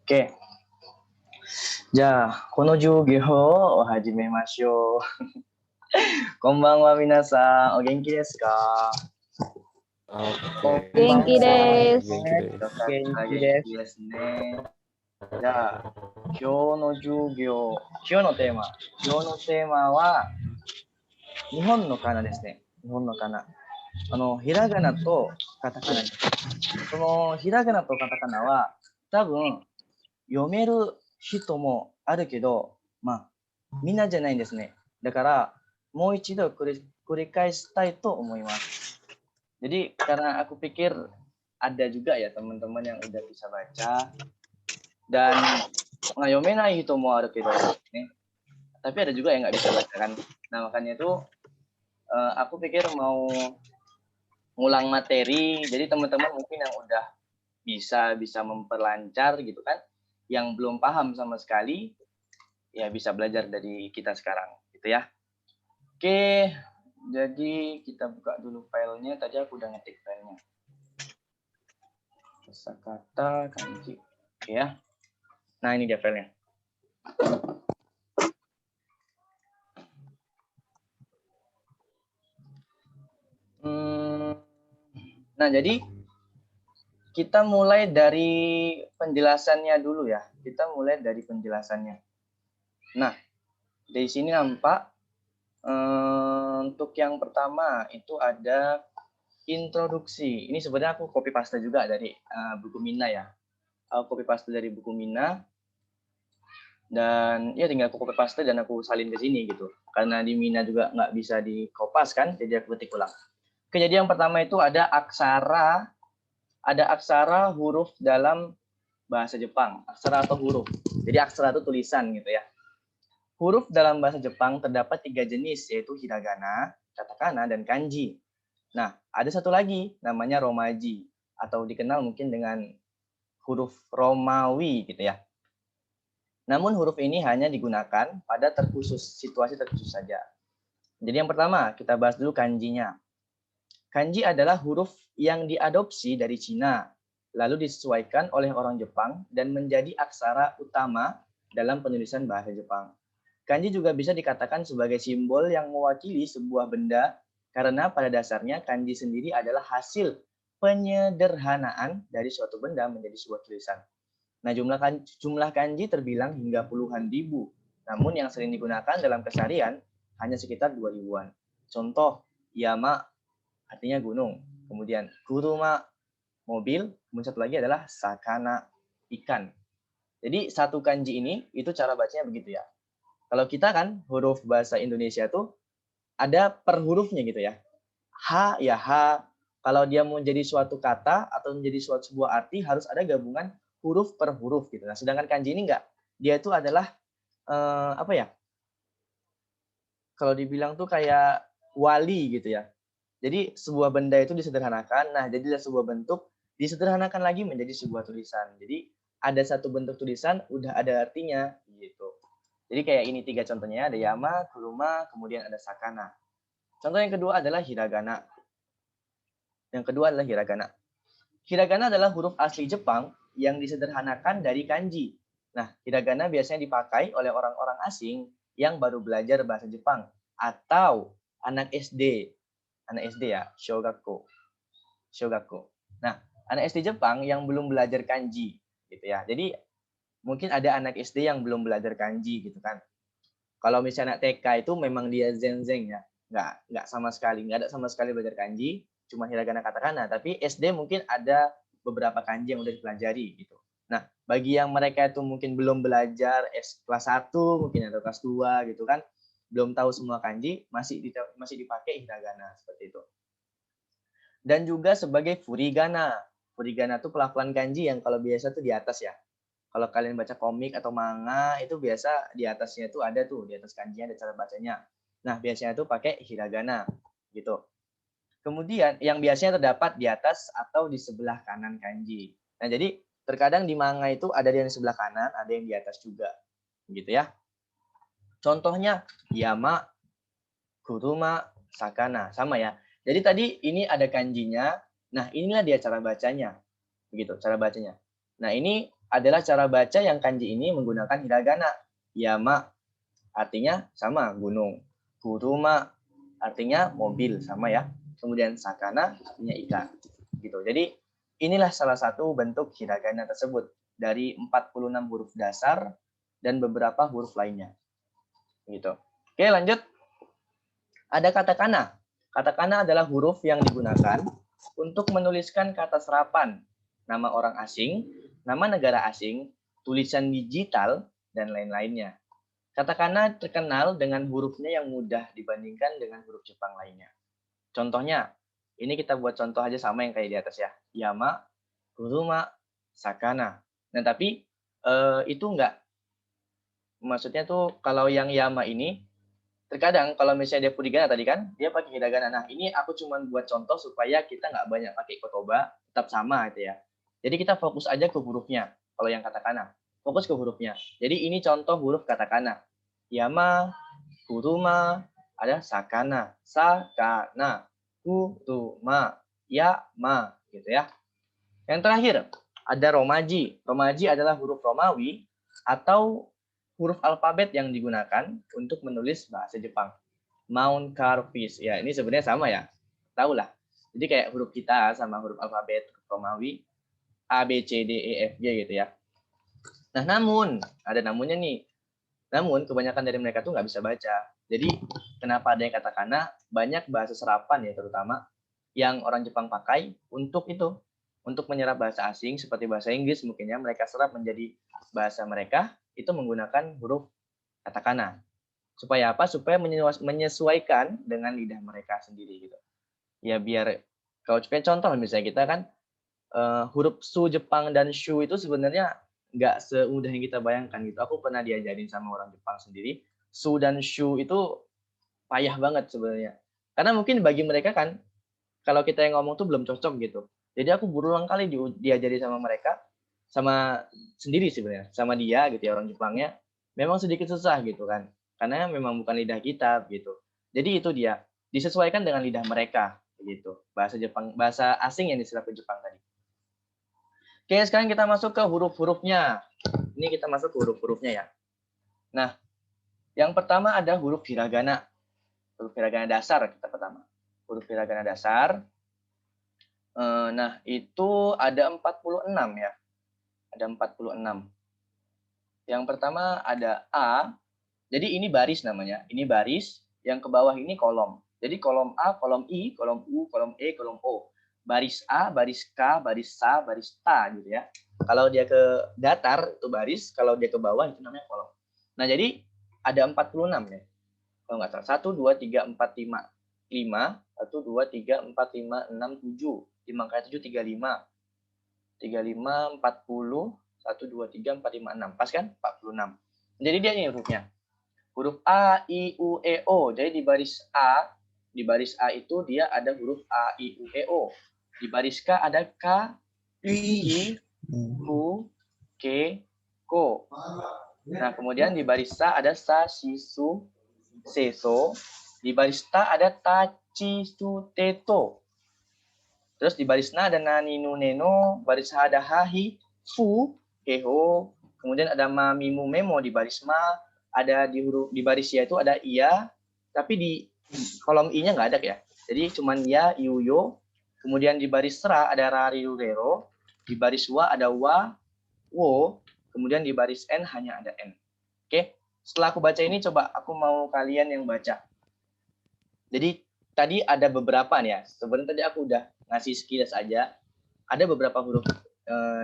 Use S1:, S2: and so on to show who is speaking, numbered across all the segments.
S1: Oke. じゃあ、この授業を始めましょう。こんばんは、皆さん。お元気ですか？
S2: Oke,
S3: 元気です
S2: genki
S1: よかった、
S3: 元気
S1: 元
S3: です。
S1: 気ですね。じゃあ、今日の授業、今日のテーマは、日本の仮名ですね。日本の仮名。ひらがなとカタカナです。そのひらがなとカタカナは、多分、読める人もあるけど、みんなじゃないんですね。だから、もう一度繰り返したいと思います。Jadi, karena aku pikir ada juga ya teman-teman yang udah bisa baca, dan ngayomenai itu mau ada kedo, nih. Tapi ada juga yang nggak bisa baca kan. Nah, makanya itu aku pikir mau ngulang materi, jadi teman-teman mungkin yang udah bisa memperlancar gitu kan, yang belum paham sama sekali, ya bisa belajar dari kita sekarang, gitu ya. Oke, jadi kita buka dulu filenya. Tadi aku udah ngetik filenya. Kosakata, kanji, oke ya. Nah, ini dia filenya. Nah, jadi kita mulai dari penjelasannya dulu ya. Kita mulai dari penjelasannya. Nah, dari sini nampak untuk yang pertama itu ada introduksi. Ini sebenarnya aku copy paste juga dari buku Mina ya. Aku copy paste dari buku Mina. Dan ya tinggal aku copy paste dan aku salin ke sini gitu. Karena di Mina juga nggak bisa di kopas kan, jadi aku ketik ulang. Oke, jadi yang pertama itu ada aksara huruf dalam bahasa Jepang. Aksara atau huruf. Jadi aksara itu tulisan gitu ya. Huruf dalam bahasa Jepang terdapat 3 jenis, yaitu hiragana, katakana, dan kanji. Nah, ada satu lagi namanya romaji, atau dikenal mungkin dengan huruf Romawi gitu ya. Namun huruf ini hanya digunakan pada situasi terkhusus saja. Jadi yang pertama, kita bahas dulu kanjinya. Kanji adalah huruf yang diadopsi dari Cina, lalu disesuaikan oleh orang Jepang dan menjadi aksara utama dalam penulisan bahasa Jepang. Kanji juga bisa dikatakan sebagai simbol yang mewakili sebuah benda karena pada dasarnya kanji sendiri adalah hasil penyederhanaan dari suatu benda menjadi sebuah tulisan. Nah, jumlah kanji terbilang hingga puluhan ribu. Namun yang sering digunakan dalam keseharian hanya sekitar 2 ribuan. Contoh, yama artinya gunung. Kemudian kuruma mobil, kemudian satu lagi adalah sakana ikan. Jadi satu kanji ini itu cara bacanya begitu ya. Kalau kita kan huruf bahasa Indonesia tuh ada per hurufnya gitu ya. H ya H. Kalau dia mau jadi suatu kata atau menjadi suatu sebuah arti harus ada gabungan huruf per huruf gitu. Nah, sedangkan kanji ini enggak. Dia itu adalah apa ya? Kalau dibilang tuh kayak wali gitu ya. Jadi sebuah benda itu disederhanakan. Nah, jadilah sebuah bentuk disederhanakan lagi menjadi sebuah tulisan. Jadi ada satu bentuk tulisan udah ada artinya gitu. Jadi kayak ini 3 contohnya, ada yama, kuruma, kemudian ada sakana. Contoh yang kedua adalah hiragana. Hiragana adalah huruf asli Jepang yang disederhanakan dari kanji. Nah, hiragana biasanya dipakai oleh orang-orang asing yang baru belajar bahasa Jepang atau anak SD. Anak SD ya, shogaku. Nah, anak SD Jepang yang belum belajar kanji gitu ya. Jadi mungkin ada anak SD yang belum belajar kanji gitu kan. Kalau misalnya TK itu memang dia zen-zen ya, nggak ada sama sekali belajar kanji, cuma hiragana katakana. Tapi SD mungkin ada beberapa kanji yang udah dipelajari gitu. Nah, bagi yang mereka itu mungkin belum belajar kelas 1 mungkin atau kelas 2 gitu kan, belum tahu semua kanji, masih dipakai hiragana seperti itu. Dan juga sebagai furigana. Furigana itu pelafalan kanji yang kalau biasa tuh di atas ya. Kalau kalian baca komik atau manga itu biasa di atasnya itu ada tuh, di atas kanjinya ada cara bacanya. Nah, biasanya itu pakai hiragana gitu. Kemudian yang biasanya terdapat di atas atau di sebelah kanan kanji. Nah, jadi terkadang di manga itu ada yang di sebelah kanan, ada yang di atas juga. Gitu ya. Contohnya yama, kuruma, sakana, sama ya. Jadi tadi ini ada kanjinya. Nah, inilah dia cara bacanya. Begitu, cara bacanya. Nah, ini adalah cara baca yang kanji ini menggunakan hiragana. Yama artinya sama, gunung. Kuruma artinya mobil, sama ya. Kemudian sakana artinya ikan. Gitu. Jadi inilah salah satu bentuk hiragana tersebut dari 46 huruf dasar dan beberapa huruf lainnya. Gitu. Oke, lanjut. Ada katakana. Katakana adalah huruf yang digunakan untuk menuliskan kata serapan, nama orang asing, nama negara asing, tulisan digital, dan lain-lainnya. Katakana terkenal dengan hurufnya yang mudah dibandingkan dengan huruf Jepang lainnya. Contohnya, ini kita buat contoh aja sama yang kayak di atas ya. Yama, kuruma, sakana. Nah, tapi itu enggak. Maksudnya tuh kalau yang Yama ini, terkadang kalau misalnya dia furigana tadi kan, dia pakai hiragana. Nah, ini aku cuma buat contoh supaya kita nggak banyak pakai kotoba, tetap sama gitu ya. Jadi kita fokus aja ke hurufnya. Kalau yang katakana, fokus ke hurufnya. Jadi ini contoh huruf katakana. Yama, kuruma, ada sakana, sakana, kuruma, yama, gitu ya. Yang terakhir, ada romaji. Romaji adalah huruf Romawi atau huruf alfabet yang digunakan untuk menulis bahasa Jepang. Mount Carvis. Ya, ini sebenarnya sama ya. Tahu lah. Jadi kayak huruf kita sama huruf alfabet Romawi A, B, C, D, E, F, G gitu ya. Nah, namun, ada namunnya nih. Namun, kebanyakan dari mereka tuh nggak bisa baca. Jadi, kenapa ada yang katakana? Banyak bahasa serapan ya terutama yang orang Jepang pakai untuk itu. Untuk menyerap bahasa asing seperti bahasa Inggris mungkin ya. Mereka serap menjadi bahasa mereka itu menggunakan huruf katakana. Supaya apa? Supaya menyesuaikan dengan lidah mereka sendiri gitu. Ya biar kalau kayak contoh misalnya kita kan huruf su Jepang dan shu itu sebenarnya nggak semudah yang kita bayangkan gitu. Aku pernah diajarin sama orang Jepang sendiri. Su dan shu itu payah banget sebenarnya. Karena mungkin bagi mereka kan kalau kita yang ngomong tuh belum cocok gitu. Jadi aku berulang kali diajari sama mereka, sama sendiri sebenarnya, sama dia gitu ya orang Jepangnya. Memang sedikit susah gitu kan. Karena memang bukan lidah kita gitu. Jadi itu dia, disesuaikan dengan lidah mereka gitu. Bahasa Jepang, bahasa asing yang diserap ke Jepang tadi. Oke, sekarang kita masuk ke huruf-hurufnya. Ini kita masuk ke huruf-hurufnya ya. Nah, yang pertama ada huruf hiragana. Huruf hiragana dasar kita pertama. Huruf hiragana dasar. Nah, itu ada 46 ya. Ada 46. Yang pertama ada A. Jadi ini baris namanya. Ini baris. Yang ke bawah ini kolom. Jadi kolom A, kolom I, kolom U, kolom E, kolom O. Baris A, baris K, baris SA, baris TA gitu ya. Kalau dia ke datar itu baris, kalau dia ke bawah itu namanya kolom. Nah, jadi ada 46 ya. Kalau nggak salah. 1, 2, 3, 4, 5. 5, 1, 2, 3, 4, 5, 6, 7. 5 kali 7, 35. 35, 40, 1, 2, 3, 4, 5, 6. Pas kan? 46. Jadi dia ini hurufnya. Huruf A, I, U, E, O. Jadi di baris A itu dia ada huruf A, I, U, E, O. Di baris K ada K, I, U, K, Ko. Nah, kemudian di baris Sa ada Sa, Si, Su, Se, So. Di baris Ta ada Ta, Ci, Su, Te, To. Terus di baris Na ada Na, Ni, Nu, Neno. Baris Ha ada Ha, Hi, Fu, He, Ho. Kemudian ada Ma, Mi, Mu, Memo di baris Ma. Ada di huruf di baris Ya itu ada Iya. Tapi di kolom I-nya nggak ada ya. Jadi cuman Ya, Iu, Yo. Kemudian di baris Ra ada Ra, Ri, Ru, Rero. Di baris Wa ada Wa, Wo. Kemudian di baris N hanya ada N. Oke. Setelah aku baca ini, coba aku mau kalian yang baca. Jadi tadi ada beberapa nih ya. Sebenarnya tadi aku udah ngasih sekilas aja. Ada beberapa huruf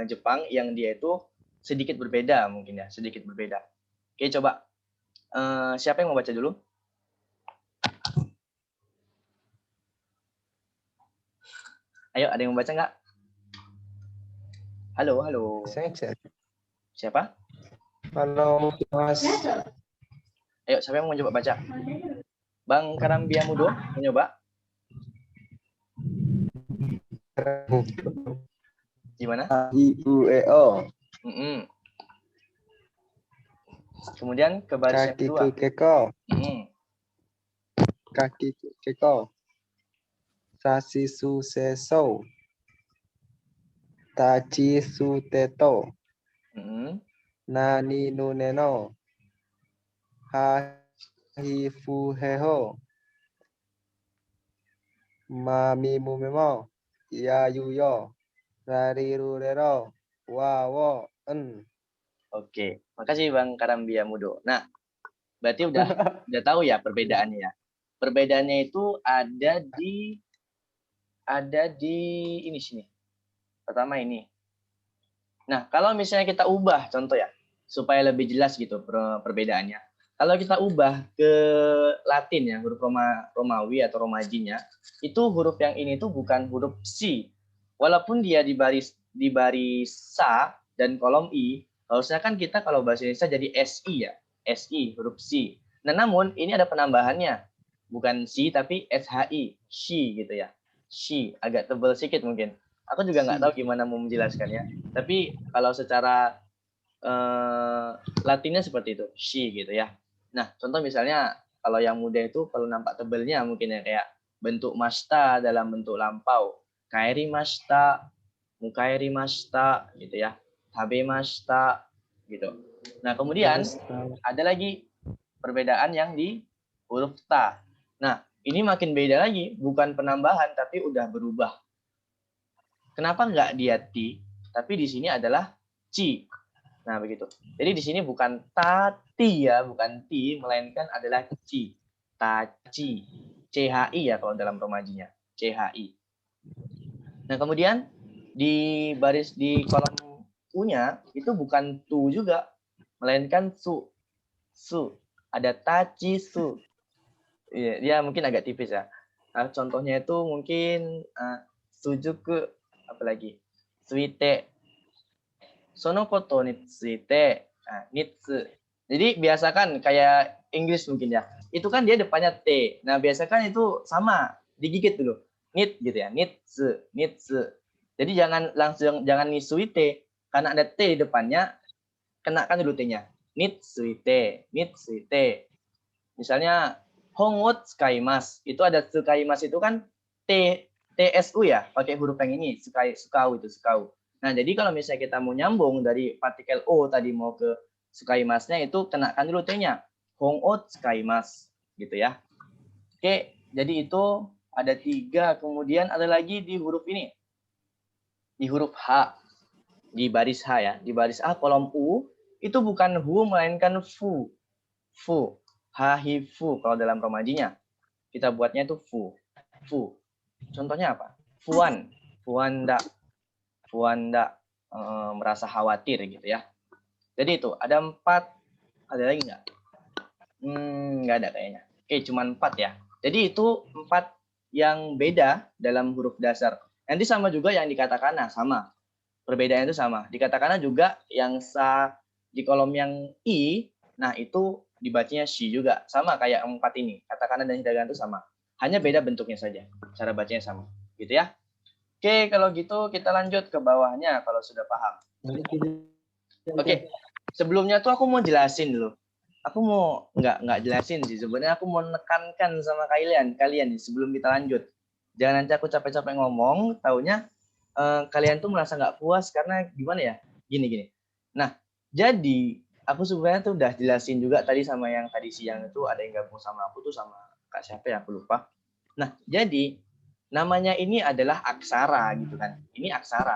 S1: Jepang yang dia itu sedikit berbeda mungkin ya, sedikit berbeda. Oke, coba. Siapa yang mau baca dulu? Ayo, ada yang mau baca nggak? Halo, halo.
S2: Saya.
S1: Siapa?
S2: Halo, Mas.
S1: Ayo, siapa yang mau coba baca? Bang Karambia Mudo, mau nyoba? Gimana?
S2: I, U, E, O.
S1: Kemudian ke baris yang kedua.
S2: Kaki, keko. Kaki, keko. Sasi, su, se, so. Tachi suteto.
S1: Mm-mm.
S2: Nani nuneno. Hahifuheho. Mami mumemo. Yayuyo. Rarirurero. Wawo. En.
S1: Oke, makasih Bang Karambia Mudo. Nah, berarti udah tahu ya perbedaannya ya. Perbedaannya itu ada di ini sini. Pertama ini. Nah, kalau misalnya kita ubah contoh ya, supaya lebih jelas gitu perbedaannya. Kalau kita ubah ke Latin ya, huruf Romawi atau Romajinya, itu huruf yang ini tuh bukan huruf C. Walaupun dia di baris sa dan kolom I, harusnya kan kita kalau bahasa Indonesia jadi SI ya, SI huruf C. Nah, namun ini ada penambahannya. Bukan C tapi SHI, she gitu ya. She, agak tebal sedikit mungkin. Aku juga nggak tahu gimana mau menjelaskannya. Tapi kalau secara Latinnya seperti itu, she gitu ya. Nah, contoh misalnya kalau yang muda itu perlu nampak tebelnya mungkin ya, kayak bentuk masta dalam bentuk lampau. Kairi masta, mukairi masta gitu ya. Tabe masta gitu. Nah, kemudian ada lagi perbedaan yang di huruf ta. Nah, ini makin beda lagi, bukan penambahan tapi udah berubah. Kenapa nggak dia ti, tapi di sini adalah ci. Nah, begitu. Jadi di sini bukan tati ya, bukan ti, melainkan adalah ci. Taci. CHI ya kalau dalam romajinya. CHI. Nah, kemudian di kolom U-nya itu bukan tu juga, melainkan su. Su. Ada taci su. Iya, dia mungkin agak tipis ya. Nah, contohnya itu mungkin sujuku, apalagi suite. Sono koto ni tsuite, nitsu. Jadi biasakan kayak Inggris mungkin ya. Itu kan dia depannya T. Nah, biasakan itu sama, digigit dulu. Nit gitu ya, nitsu, nitsu. Jadi jangan nitsuite karena ada T di depannya, kenakan dulu T-nya. Nitsuite, nitsuite. Misalnya hongot skaimas, itu ada skaimas itu kan TSU ya, pakai huruf yang ini, sukau itu, sukau. Nah, jadi kalau misalnya kita mau nyambung dari partikel O tadi mau ke skaimasnya, itu kenakan dulu T-nya. Hongot skaimas gitu ya. Oke, jadi itu ada 3, kemudian ada lagi di huruf ini. Di huruf H, di baris H ya, di baris A kolom U, itu bukan hu melainkan fu. Fu. Hahifu kalau dalam romajinya. Kita buatnya itu fu. Fu. Contohnya apa? Fuan. Fuanda. Fuanda. Merasa khawatir gitu ya. Jadi itu ada 4. Ada lagi nggak? Nggak ada kayaknya. Oke, cuma 4 ya. Jadi itu 4 yang beda dalam huruf dasar. Nanti sama juga yang di katakana, sama. Perbedaannya itu sama. Di katakana juga yang sa di kolom yang i, nah itu dibacanya shi juga. Sama kayak 4 ini. Katakana dan hiragana itu sama. Hanya beda bentuknya saja. Cara bacanya sama. Gitu ya. Oke, kalau gitu kita lanjut ke bawahnya kalau sudah paham. Oke, sebelumnya tuh aku mau jelasin dulu. Aku mau nggak jelasin sih. Sebenarnya aku mau menekankan sama kalian nih sebelum kita lanjut. Jangan nanti aku capek-capek ngomong, taunya kalian tuh merasa nggak puas karena gimana ya? Gini. Nah, jadi aku sebenarnya tuh udah jelasin juga tadi sama yang tadi siang itu ada yang gabung sama aku tuh sama Kak siapa ya, aku lupa. Nah, jadi namanya ini adalah aksara gitu kan. Ini aksara.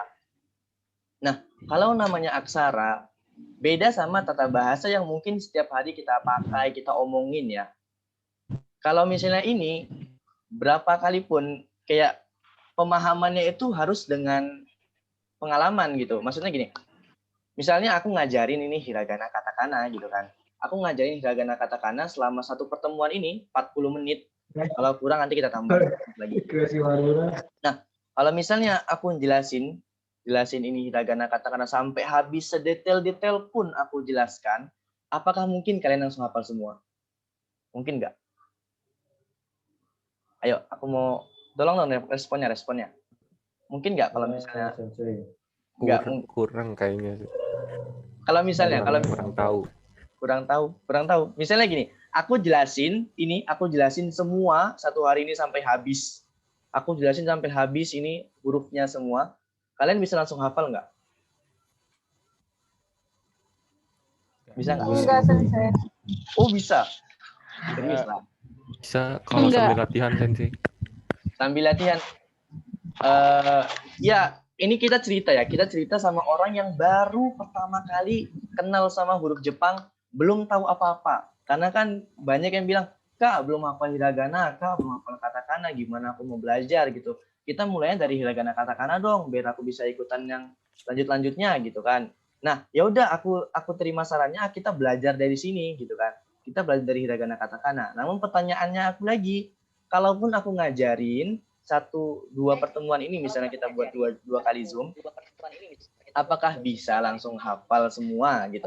S1: Nah, kalau namanya aksara, beda sama tata bahasa yang mungkin setiap hari kita pakai, kita omongin ya. Kalau misalnya ini, berapa kali pun kayak pemahamannya itu harus dengan pengalaman gitu. Maksudnya gini, misalnya aku ngajarin ini hiragana katakana gitu kan. Aku ngajarin hiragana katakana selama satu pertemuan ini 40 menit. Kalau kurang nanti kita tambah lagi. Nah, kalau misalnya aku jelasin ini hiragana katakana sampai habis sedetail-detail pun aku jelaskan, apakah mungkin kalian langsung hafal semua? Mungkin nggak? Ayo, aku mau tolong dong responnya. Mungkin nggak kalau misalnya
S3: kurang kayaknya.
S1: Kalau misalnya kurang tahu. Misalnya gini, aku jelasin semua satu hari ini sampai habis. Aku jelasin sampai habis ini hurufnya semua. Kalian bisa langsung hafal nggak? Bisa nggak?
S4: Enggak, Sensei.
S1: Oh bisa. Serius lah.
S3: Bisa kalau
S4: Enggak.
S3: sambil latihan Sensei.
S1: Sambil latihan. Ya, ini kita cerita ya. Kita cerita sama orang yang baru pertama kali kenal sama huruf Jepang, belum tahu apa-apa. Karena kan banyak yang bilang, Kak, belum hafal hiragana, Kak, belum hafal katakana, gimana aku mau belajar gitu. Kita mulainya dari hiragana katakana dong, biar aku bisa ikutan yang lanjut-lanjutnya gitu kan. Nah, ya udah aku terima sarannya, kita belajar dari sini gitu kan. Kita belajar dari hiragana katakana. Namun pertanyaannya aku lagi, kalaupun aku ngajarin 1-2 pertemuan ini, misalnya kita buat dua kali Zoom, apakah bisa langsung hafal semua gitu?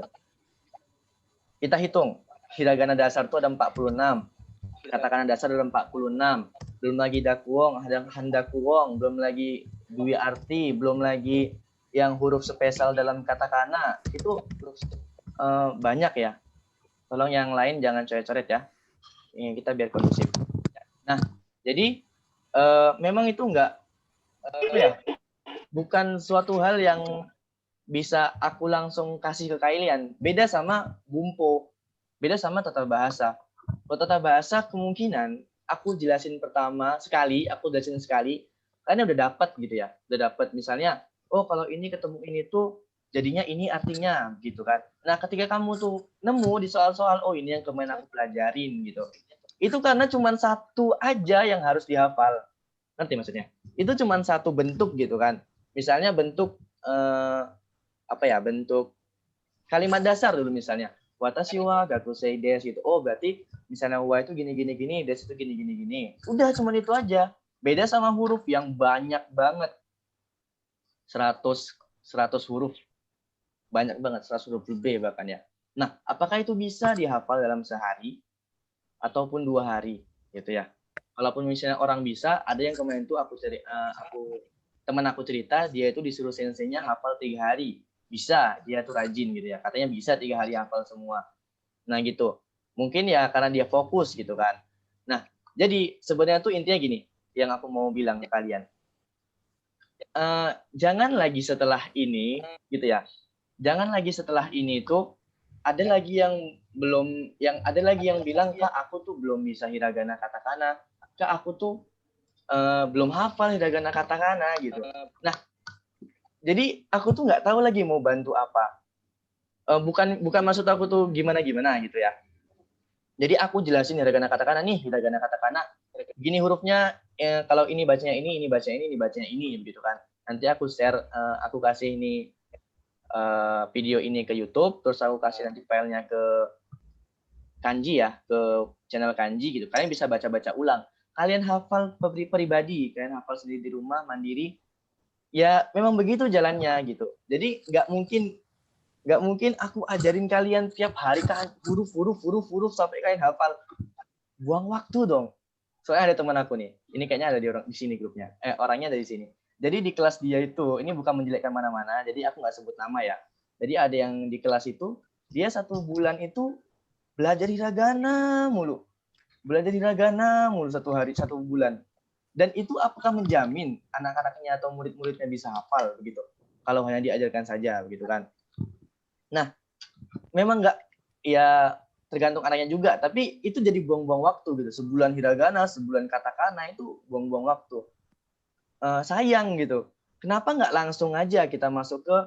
S1: Kita hitung, hiragana dasar itu ada 46, katakana dasar ada 46, belum lagi dakuwong, ada handakuwong, belum lagi dwi arti, belum lagi yang huruf spesial dalam katakana, itu banyak ya. Tolong yang lain jangan coret-coret ya. Ini kita biar kondusif. Nah, jadi memang itu bukan suatu hal yang bisa aku langsung kasih ke kalian. Beda sama bumpo, beda sama tata bahasa. Kalau tata bahasa kemungkinan aku jelasin sekali, kalian udah dapat gitu ya. Udah dapat misalnya, oh kalau ini ketemu ini tuh jadinya ini artinya gitu kan. Nah, ketika kamu tuh nemu di soal-soal, oh ini yang kemarin aku pelajarin gitu. Itu karena cuma satu aja yang harus dihafal. Ngerti maksudnya? Itu cuma satu bentuk gitu kan. Misalnya bentuk bentuk kalimat dasar dulu misalnya. Watashi wa gakusei desu gitu. Oh, berarti misalnya wa itu gini gini gini, desu itu gini gini gini. Udah cuma itu aja. Beda sama huruf yang banyak banget. 100 huruf. Banyak banget, 100 huruf lebih bahkan ya. Nah, apakah itu bisa dihafal dalam sehari ataupun 2 hari gitu ya? Kalaupun misalnya orang bisa, ada yang kemarin tuh teman aku cerita, dia itu disuruh senseinya hafal 3 hari. Bisa, dia tuh rajin gitu ya. Katanya bisa 3 hari hafal semua. Nah gitu. Mungkin ya karena dia fokus gitu kan. Nah, jadi sebenarnya tuh intinya gini, yang aku mau bilang ke kalian. Jangan lagi setelah ini gitu ya. Jangan lagi setelah ini tuh ada lagi yang bilang, Kak, aku tuh belum bisa hiragana katakana. Kak, aku tuh belum hafal hiragana katakana gitu. Nah, jadi aku tuh nggak tahu lagi mau bantu apa. Bukan maksud aku tuh gimana gitu ya. Jadi aku jelasin hiragana katakana nih, hiragana katakana gini hurufnya, kalau ini bacanya ini bacanya ini bacanya ini gitu kan. Nanti aku share, aku kasih ini video ini ke YouTube, terus aku kasih nanti filenya ke kanji ya, ke channel kanji gitu. Kalian bisa baca-baca ulang. Kalian hafal pribadi, kalian hafal sendiri di rumah mandiri. Ya memang begitu jalannya gitu. Jadi nggak mungkin aku ajarin kalian tiap hari kan huruf sampai kalian hafal. Buang waktu dong. Soalnya ada teman aku nih. Ini kayaknya ada di sini grupnya. Orangnya dari sini. Jadi di kelas dia itu, ini bukan menjelekkan mana-mana. Jadi aku nggak sebut nama ya. Jadi ada yang di kelas itu, dia 1 bulan itu belajar hiragana mulu. Belajar hiragana mulu 1 hari, 1 bulan. Dan itu apakah menjamin anak-anaknya atau murid-muridnya bisa hafal begitu? Kalau hanya diajarkan saja begitu kan? Nah, memang nggak, ya tergantung anaknya juga. Tapi itu jadi buang-buang waktu gitu. Sebulan hiragana, sebulan katakana itu buang-buang waktu. Sayang gitu. Kenapa nggak langsung aja kita masuk ke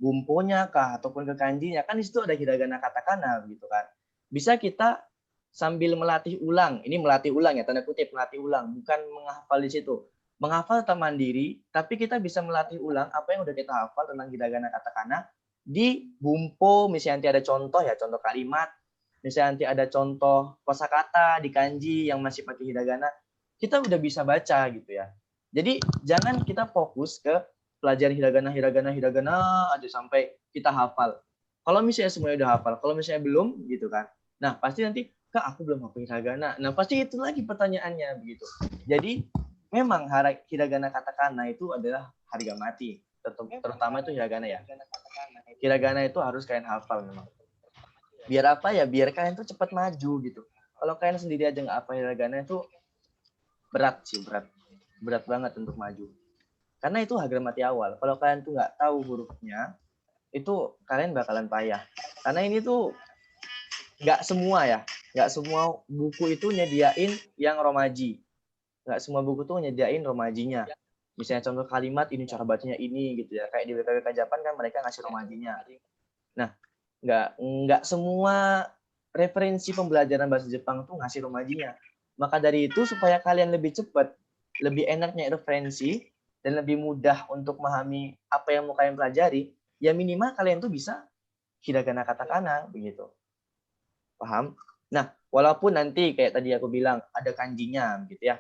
S1: bumponya kah ataupun ke kanjinya? Kan di situ ada hiragana katakana gitu kan. Bisa kita sambil melatih ulang. Ini melatih ulang ya, tanda kutip melatih ulang, bukan menghafal di situ. Menghafal tetap mandiri, tapi kita bisa melatih ulang apa yang udah kita hafal tentang hiragana katakana di bumpo. Misalnya nanti ada contoh ya, contoh kalimat. Misalnya nanti ada contoh kosakata di kanji yang masih pakai hiragana. Kita udah bisa baca gitu ya. Jadi jangan kita fokus ke pelajaran hiragana aja sampai kita hafal. Kalau misalnya semuanya udah hafal, kalau misalnya belum gitu kan. Nah, pasti nanti, Kak, aku belum hafal hiragana. Nah, pasti itu lagi pertanyaannya begitu. Jadi memang hiragana katakana itu adalah harga mati. Terutama itu hiragana ya. Hiragana itu harus kalian hafal memang. Biar apa ya? Biar kalian tuh cepat maju gitu. Kalau kalian sendiri aja nggak hafal hiragana itu berat sih, berat banget untuk maju. Karena itu harga mati awal. Kalau kalian tuh nggak tahu hurufnya, itu kalian bakalan payah. Karena ini tuh nggak semua buku itu nyediain yang romaji. Nggak semua buku tuh nyediain romajinya. Misalnya contoh kalimat ini cara bacanya ini gitu ya. Kayak di WKWK Japan kan mereka ngasih romajinya. Nah, nggak semua referensi pembelajaran bahasa Jepang tuh ngasih romajinya. Maka dari itu supaya kalian lebih cepat, lebih enaknya referensi dan lebih mudah untuk memahami apa yang mau kalian pelajari, ya minimal kalian tuh bisa hiragana katakana begitu. Paham? Nah, walaupun nanti kayak tadi aku bilang ada kanjinya gitu ya.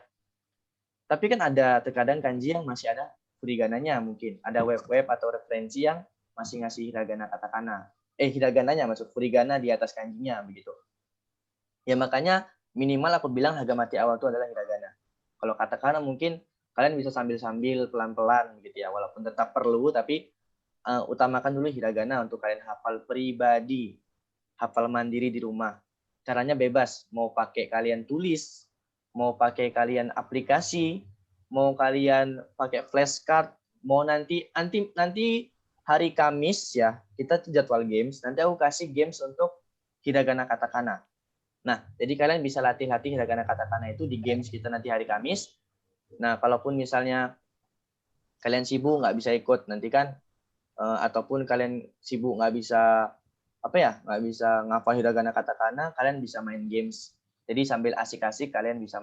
S1: Tapi kan ada terkadang kanji yang masih ada furigananya mungkin. Ada web-web atau referensi yang masih ngasih hiragana katakana. Hiragananya masuk furigana di atas kanjinya begitu. Ya makanya minimal aku bilang harga mati awal itu adalah hiragana. Kalau katakana mungkin kalian bisa sambil-sambil pelan-pelan gitu ya. Walaupun tetap perlu tapi utamakan dulu hiragana untuk kalian hafal pribadi. Hafal mandiri di rumah. Caranya bebas, mau pakai kalian tulis, mau pakai kalian aplikasi, mau kalian pakai flashcard, mau nanti hari Kamis ya, kita jadwal games, nanti aku kasih games untuk hiragana katakana. Nah, jadi kalian bisa latih-latih hiragana katakana itu di games kita nanti hari Kamis. Nah, kalaupun misalnya kalian sibuk nggak bisa ikut nanti kan, ataupun kalian sibuk nggak bisa nggak bisa ngafal hiragana katakana, kalian bisa main games. Jadi sambil asik-asik kalian bisa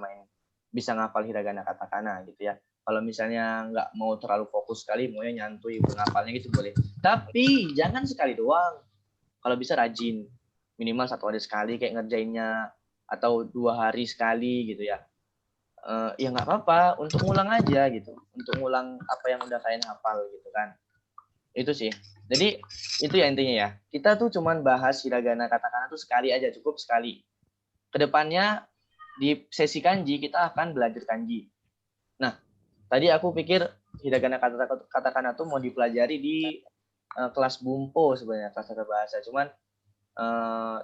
S1: ngafal hiragana katakana gitu ya. Kalau misalnya nggak mau terlalu fokus sekali, maunya nyantui ngafalnya gitu boleh. Tapi jangan sekali doang. Kalau bisa rajin, minimal 1 hari sekali kayak ngerjainnya, atau 2 hari sekali gitu ya. Ya nggak apa-apa, untuk ngulang aja gitu, untuk ngulang apa yang udah kalian hafal gitu kan. Itu sih. Jadi itu ya intinya ya. Kita tuh cuman bahas hiragana katakana tuh sekali aja, cukup sekali. Kedepannya di sesi kanji kita akan belajar kanji. Nah, tadi aku pikir hiragana katakana tuh mau dipelajari di kelas bumpo sebenarnya, kelas tata bahasa. Cuman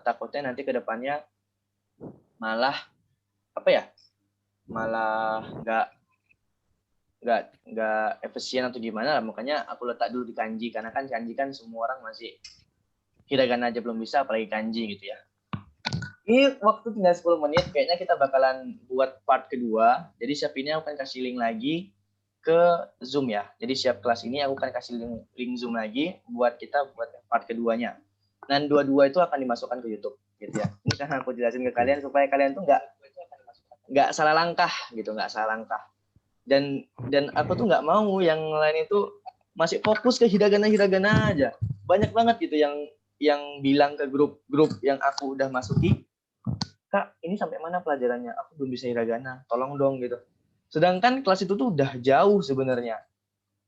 S1: takutnya nanti kedepannya malah malah nggak efisien atau gimana lah. Makanya aku letak dulu di kanji, karena kan kanji kan semua orang masih hiragana aja belum bisa, apalagi kanji gitu ya. Ini waktu tinggal 10 menit, kayaknya kita bakalan buat part kedua. Jadi siap ini aku akan kasih link lagi ke Zoom ya. Jadi siap kelas ini aku akan kasih link Zoom lagi buat kita buat part keduanya. Dan dua-dua itu akan dimasukkan ke YouTube gitu ya. Ini karena aku jelasin ke kalian supaya kalian tuh nggak salah langkah gitu, nggak salah langkah. Dan aku tuh nggak mau yang lain itu masih fokus ke hiragana aja. Banyak banget gitu yang bilang ke grup yang aku udah masuki, Kak, ini sampai mana pelajarannya? Aku belum bisa hiragana, tolong dong gitu. Sedangkan kelas itu tuh udah jauh sebenarnya.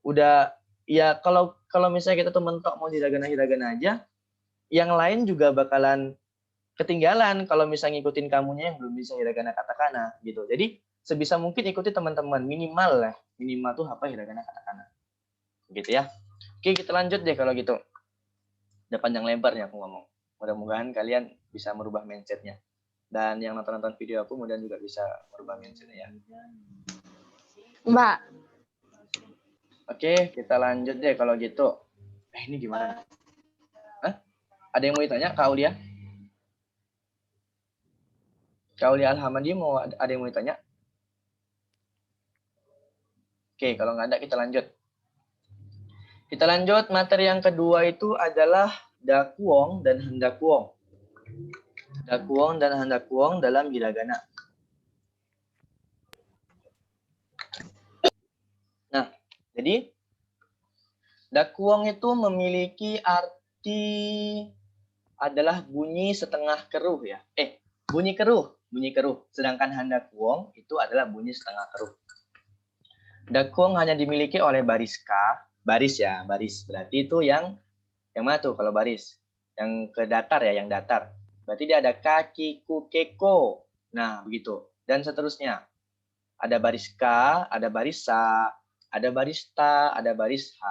S1: Udah ya kalau misalnya kita tuh mentok mau hiragana aja, yang lain juga bakalan ketinggalan kalau misalnya ngikutin kamunya yang belum bisa hiragana katakana gitu. Jadi sebisa mungkin ikuti teman-teman, minimal tuh apa hiragana katakana. Gitu ya. Oke, kita lanjut deh kalau gitu. Udah panjang lebar nih aku ngomong. Mudah-mudahan kalian bisa merubah mindsetnya. Dan yang nonton video aku mudah juga bisa merubah mindsetnya ya.
S4: Mbak.
S1: Oke, kita lanjut deh kalau gitu. Ini gimana? Hah? Ada yang mau ditanya, Kak Aulia? Kak Aulia Alhamadi ada yang mau ditanya? Oke, kalau nggak ada kita lanjut. Kita lanjut, materi yang kedua itu adalah dakuong dan handakuong. Dakuong dan handakuong dalam hiragana. Nah, jadi dakuong itu memiliki arti adalah bunyi setengah keruh ya. Bunyi keruh. Sedangkan handakuong itu adalah bunyi setengah keruh. Dakuong hanya dimiliki oleh baris K, baris. Berarti itu yang mana tuh kalau baris? Yang ke datar ya, yang datar. Berarti dia ada kaki, ku, keko. Nah, begitu. Dan seterusnya. Ada baris K, ada baris Sa, ada baris Ta, ada baris H.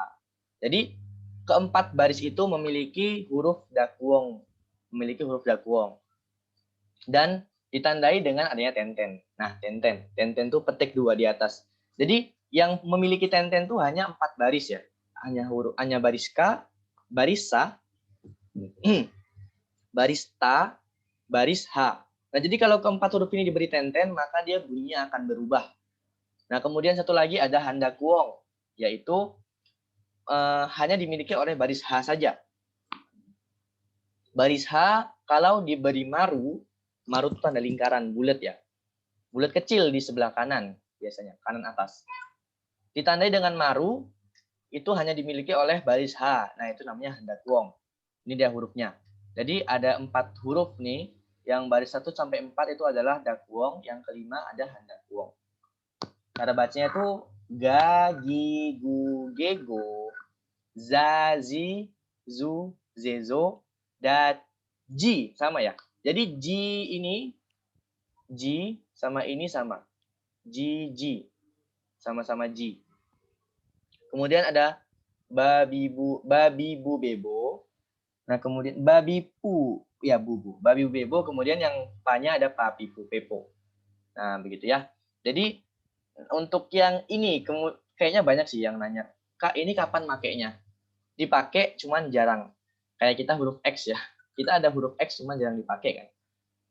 S1: Jadi, keempat baris itu memiliki huruf dakuong. Dan ditandai dengan adanya tenten. Nah, tenten itu petik 2 di atas. Jadi, Yang memiliki tenten tuh hanya 4 baris ya. Hanya baris K, baris Sa, baris Ta, baris H. Nah, jadi kalau keempat huruf ini diberi tenten, maka dia bunyinya akan berubah. Nah, kemudian satu lagi ada handakuong, yaitu hanya dimiliki oleh baris H saja. Baris H kalau diberi maru itu tanda lingkaran bulat ya. Bulat kecil di sebelah kanan biasanya, kanan atas. Ditandai dengan maru itu hanya dimiliki oleh baris H. Nah, itu namanya handakuong. Ini dia hurufnya. Jadi ada 4 huruf nih, yang baris 1 sampai 4 itu adalah dakuong, yang kelima ada handakuong. Cara bacanya itu ga, gi, gu, gego, za, zi, zu, zezo, dan ji. Sama ya. Jadi ji ini, ji sama ini sama. Ji, ji. Sama-sama ji. Kemudian ada babi, bu, bebo. Nah, kemudian babi pu, ya bubu. Babi bu, bebo. Kemudian yang pa-nya ada papi, pu, pepo. Nah, begitu ya. Jadi untuk yang ini kayaknya banyak sih yang nanya, Kak, ini kapan makainya? Dipakai cuman jarang. Kayak kita huruf X ya. Kita ada huruf X cuman jarang dipakai kan.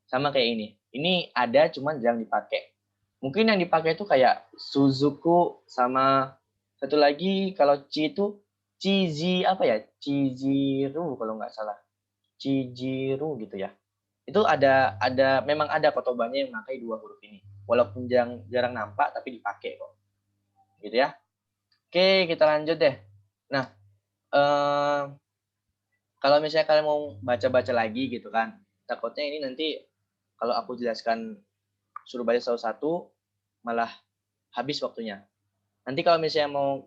S1: Sama kayak ini. Ini ada cuman jarang dipakai. Mungkin yang dipakai itu kayak Suzuku sama satu lagi kalau Ci itu Cizi apa ya? Ciziru kalau nggak salah. Cijiru gitu ya. Itu memang ada kotobannya yang memakai 2 huruf ini. Walaupun jarang nampak tapi dipakai kok. Gitu ya. Oke, kita lanjut deh. Nah, kalau misalnya kalian mau baca-baca lagi gitu kan, takutnya ini nanti kalau aku jelaskan suruh baca satu-satu malah habis waktunya. Nanti kalau misalnya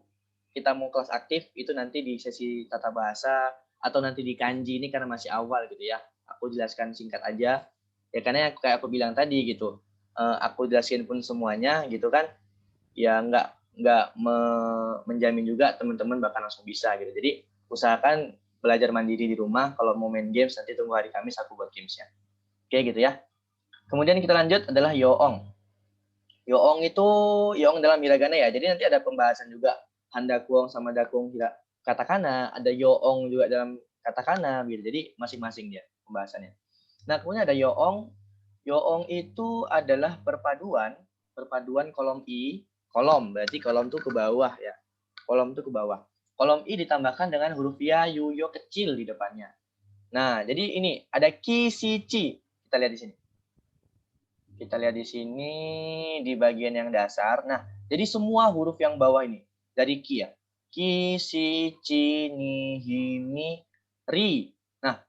S1: kita mau kelas aktif itu nanti di sesi tata bahasa atau nanti di kanji ini karena masih awal gitu ya. Aku jelaskan singkat aja. Ya karena kayak aku bilang tadi gitu. Aku jelasin pun semuanya gitu kan. Ya nggak menjamin juga teman-teman bakal langsung bisa gitu. Jadi usahakan belajar mandiri di rumah. Kalau mau main games nanti tunggu hari Kamis aku buat gamesnya. Oke gitu ya. Kemudian kita lanjut adalah yoong. Yoong dalam hiragana ya. Jadi nanti ada pembahasan juga handakuong sama dakuong katakana, ada yoong juga dalam katakana gitu. Jadi masing-masing dia pembahasannya. Nah, kemudian ada yoong. Yoong itu adalah perpaduan kolom i, berarti kolom tuh ke bawah ya. Kolom tuh ke bawah. Kolom i ditambahkan dengan huruf ya, yu, yo kecil di depannya. Nah, jadi ini ada ki, si, ci. Kita lihat di sini. Kita lihat di sini di bagian yang dasar. Nah, jadi semua huruf yang bawah ini dari ki ya. Ki, si, ci, ni, hi, mi, ri. Nah,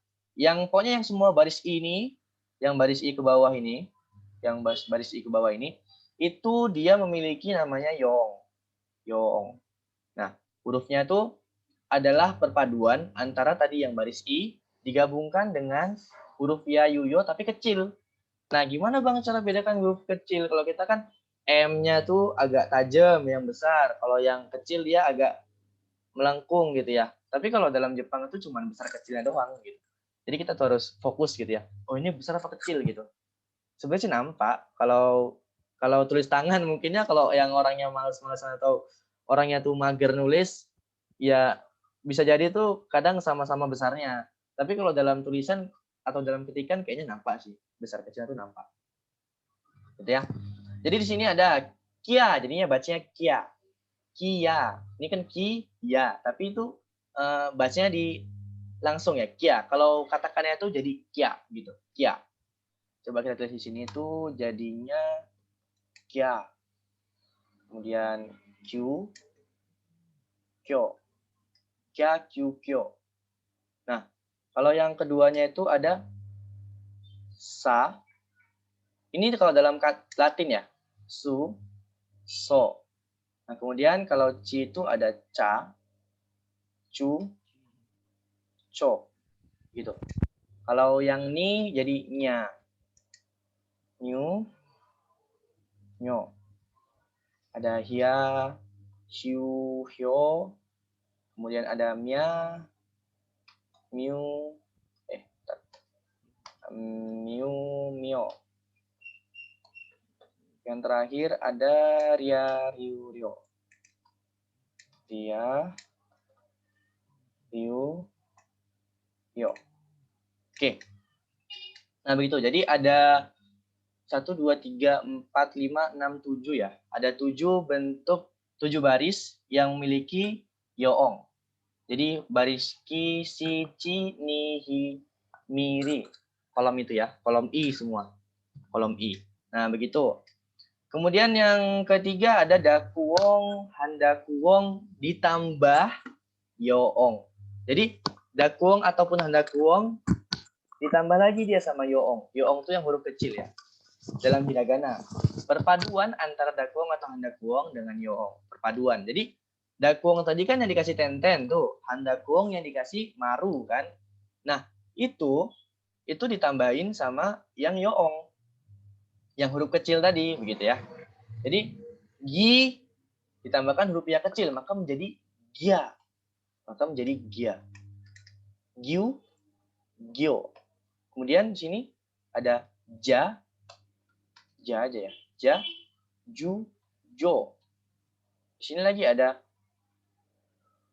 S1: pokoknya yang semua baris ini, yang baris i ke bawah ini, itu dia memiliki namanya yong. Yong. Nah, hurufnya itu adalah perpaduan antara tadi yang baris i digabungkan dengan huruf ya, yu, yo tapi kecil. Nah, gimana Bang cara bedakan huruf kecil? Kalau kita kan M-nya tuh agak tajam, yang besar. Kalau yang kecil dia agak melengkung gitu ya. Tapi kalau dalam Jepang itu cuma besar kecilnya doang gitu. Jadi kita tuh harus fokus gitu ya. Oh, ini besar apa kecil gitu. Sebenarnya sih nampak. Kalau tulis tangan mungkinnya kalau yang orangnya malas-malasan atau orangnya tuh mager nulis, ya bisa jadi tuh kadang sama-sama besarnya. Tapi kalau dalam tulisan atau dalam ketikan kayaknya nampak sih. Besar kecilnya tuh nampak. Gitu ya. Jadi di sini ada kia, jadinya bacanya kia. Kia. Ini kan ki, ya, tapi itu bacanya langsung ya, kia. Kalau katakannya itu jadi kia gitu. Kia. Coba kita tulis di sini itu jadinya kia. Kemudian q, kyo. Kia, q, kyo. Nah, kalau yang keduanya itu ada sa. Ini kalau dalam Latin ya, su, so. Nah, kemudian kalau ci itu ada ca, cu, co. Gitu. Kalau yang ni jadi nya. Nyu, nyo. Ada hia, hiu, hyo. Kemudian ada mia, miu, miu, mio. Yang terakhir ada ria, riu, rio. Dia, Yu, Yo. Oke. Nah, begitu. Jadi ada 1, 2, 3, 4, 5, 6, 7 ya. Ada 7 bentuk, 7 baris yang memiliki yoong. Jadi baris ki, si, ci, ni, hi, mi, ri. Kolom itu ya. Kolom i semua. Kolom i. Nah, begitu. Kemudian yang ketiga ada dakuong, handakuong ditambah yoong. Jadi dakuong ataupun handakuong ditambah lagi dia sama yoong. Yoong itu yang huruf kecil ya. Dalam hiragana. Perpaduan antara dakuong atau handakuong dengan yoong. Perpaduan. Jadi dakuong tadi kan yang dikasih tenten tuh. Handakuong yang dikasih maru kan. Nah itu ditambahin sama yang yoong. Yang huruf kecil tadi. Begitu ya. Jadi gi ditambahkan huruf ya kecil. Maka menjadi gia. Maka menjadi gia. Giu, gyo. Kemudian di sini ada ja aja ya. Ja, ju, jo. Di sini lagi ada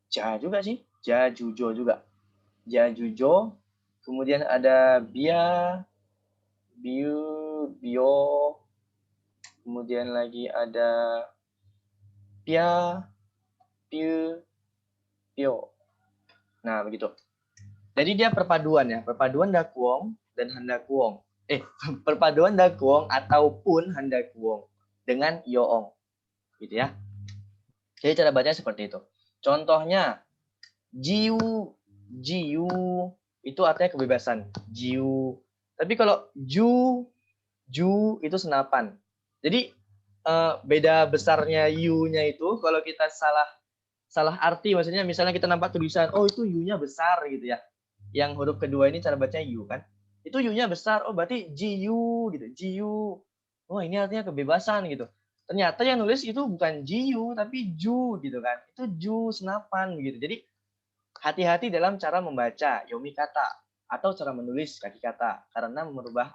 S1: ja juga sih. Ja, ju, jo juga. Ja, ju, jo. Kemudian ada bia, biu, bio. Kemudian lagi ada pia, piu, pio. Nah, begitu. Jadi dia perpaduan ya. Perpaduan dakuong dan handakuong. Perpaduan dakuong ataupun handakuong dengan yoong. Gitu ya. Jadi cara bacanya seperti itu. Contohnya jiu, jiu itu artinya kebebasan. Jiu. Tapi kalau ju itu senapan. Jadi beda besarnya yu-nya itu kalau kita salah arti, maksudnya misalnya kita nampak tulisan, oh itu yu-nya besar gitu ya. Yang huruf kedua ini cara bacanya yu kan. Itu yu-nya besar, oh berarti jiu gitu, jiu. Oh ini artinya kebebasan gitu. Ternyata yang nulis itu bukan jiu tapi ju gitu kan. Itu ju senapan gitu. Jadi hati-hati dalam cara membaca yomi kata atau cara menulis kaki kata karena merubah